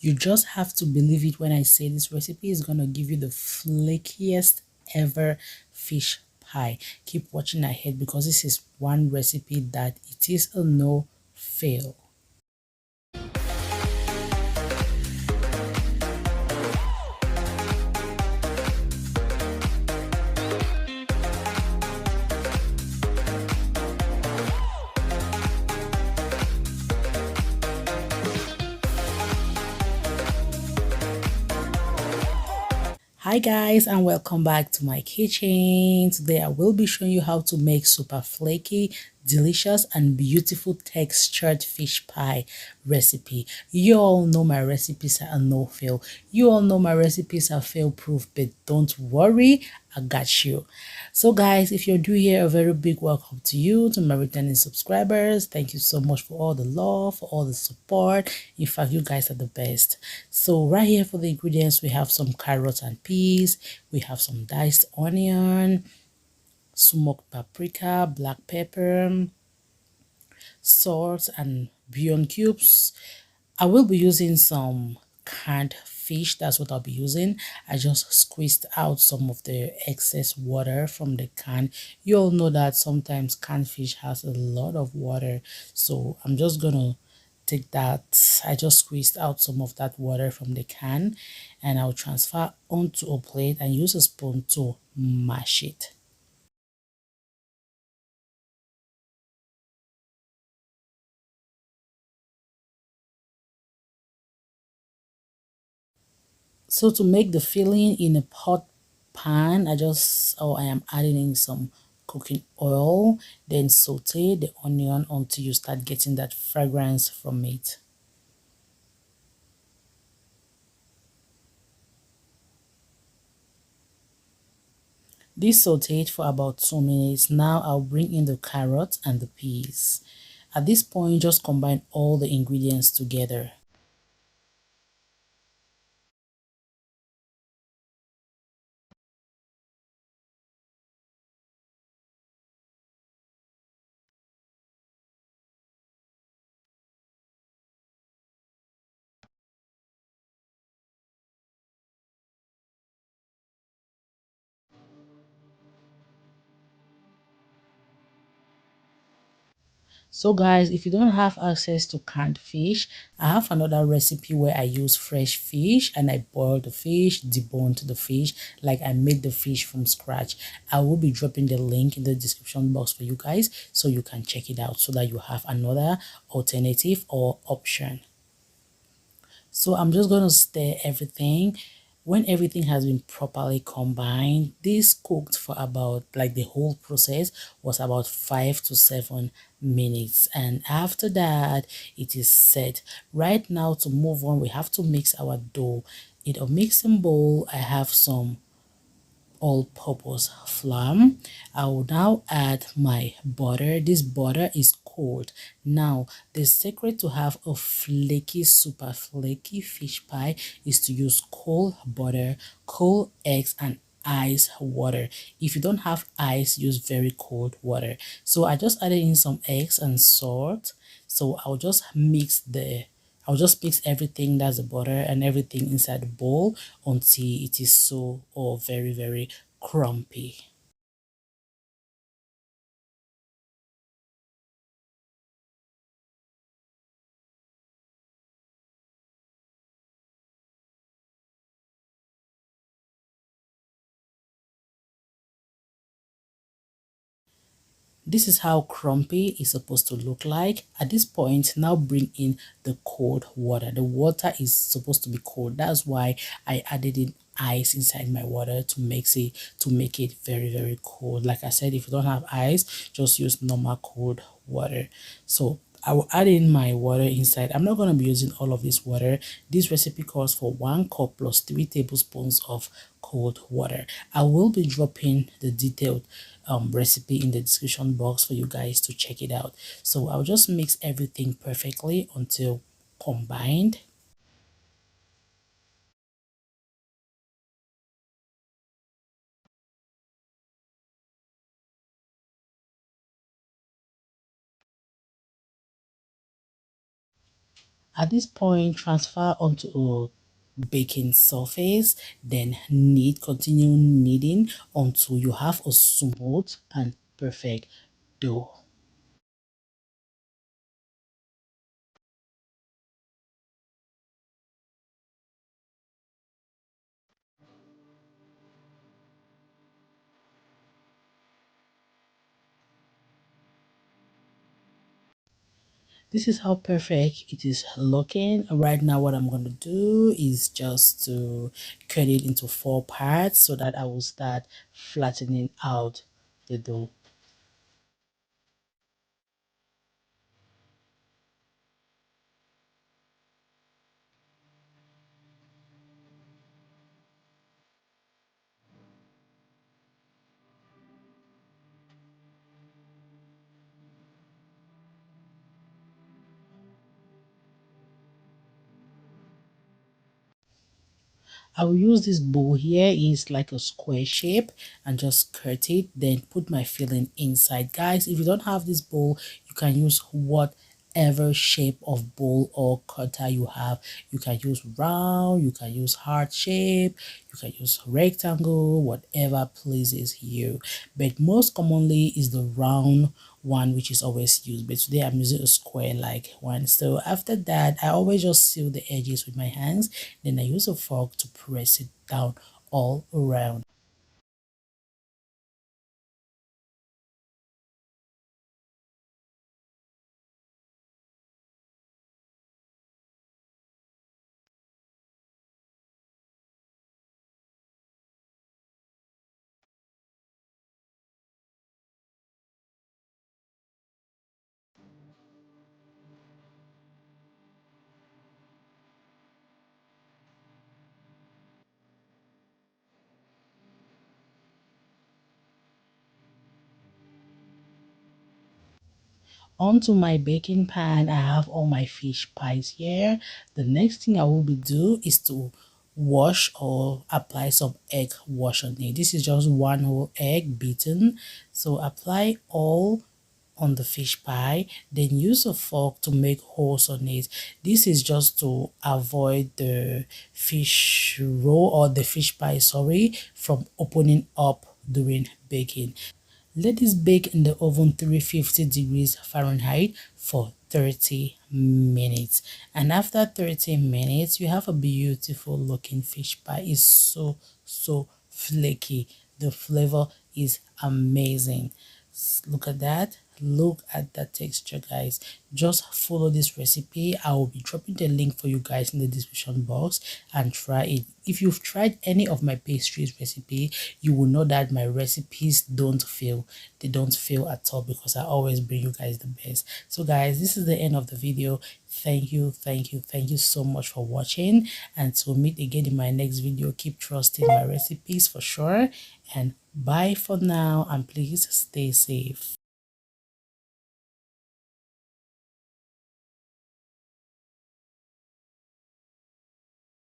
You just have to believe it when I say this recipe is going to give you the flakiest ever fish pie. Keep watching ahead because this is one recipe that it is a no fail. Hi guys, and welcome back to my kitchen. Today I will be showing you how to make super flaky, delicious and beautiful textured fish pie recipe. You all know my recipes are a no fail. You all know my recipes are fail proof, but don't worry, I got you. So guys, if you're new here, a very big welcome to you, to my returning subscribers. Thank you so much for all the love, for all the support. In fact, you guys are the best. So right here for the ingredients, we have some carrots and peas, we have some diced onion, smoked paprika, black pepper, salt and bouillon cubes. I will be using some canned fish. That's what I'll be using. I just squeezed out some of the excess water from the can. You all know that sometimes canned fish has a lot of water, so I'm just gonna take that. I just squeezed out some of that water from the can, and I'll transfer onto a plate and use a spoon to mash it. So to make the filling in a pot pan, I am adding in some cooking oil, then saute the onion until you start getting that fragrance from it. This sauteed for about 2 minutes. Now I'll bring in the carrots and the peas. At this point, just combine all the ingredients together. So guys, if you don't have access to canned fish, I have another recipe where I use fresh fish and I boil the fish, deboned the fish, like I made the fish from scratch. I will be dropping the link in the description box for you guys so you can check it out so that you have another alternative or option. So I'm just going to stir everything. When everything has been properly combined, this cooked for about, like the whole process was about 5 to 7 minutes. And after that, it is set. Right now to move on, we have to mix our dough. In a mixing bowl, I have some all-purpose flour. I will now add my butter. This butter is cold. Now the secret to have a flaky, super flaky fish pie is to use cold butter, cold eggs and ice water. If you don't have ice, use very cold water. So I just added in some eggs and salt. So I'll just mix everything, that's the butter and everything inside the bowl until it is so or very crumpy. This is how crumpy is supposed to look like. At this point, now bring in the cold water. The water is supposed to be cold. That's why I added in ice inside my water to make it very cold. Like I said, if you don't have ice, just use normal cold water. So I will add in my water inside. I'm not going to be using all of this water. This recipe calls for 1 cup plus 3 tablespoons of cold water. I will be dropping the detailed recipe in the description box for you guys to check it out. So I'll just mix everything perfectly until combined. At this point, transfer onto a baking surface, then continue kneading until you have a smooth and perfect dough. This is how perfect it is looking right now. What I'm going to do is just to cut it into 4 parts so that I will start flattening out the dough. I will use this bowl here. It's like a square shape, and just cut it, then put my filling inside. Guys, if you don't have this bowl, you can use whatever shape of bowl or cutter you have. You can use round, you can use heart shape, you can use rectangle, whatever pleases you. But most commonly is the round one, which is always used. But today I'm using a square like one. So after that, I always just seal the edges with my hands. Then I use a fork to press it down all around. Onto my baking pan, I have all my fish pies here. The next thing I will be do is to wash or apply some egg wash on it. This is just one whole egg beaten. So apply all on the fish pie, then use a fork to make holes on it. This is just to avoid the fish roll or the fish pie, sorry, from opening up during baking. Let this bake in the oven 350 degrees Fahrenheit for 30 minutes. And after 30 minutes, you have a beautiful looking fish pie. It's so flaky. The flavor is amazing. Look at that. Look at that texture, guys. Just follow this recipe. I will be dropping the link for you guys in the description box, and try it. If you've tried any of my pastries recipe, you will know that my recipes don't fail. They don't fail at all, because I always bring you guys the best. So guys, this is the end of the video. Thank you so much for watching, and to meet again in my next video. Keep trusting my recipes for sure, and bye for now, and please stay safe.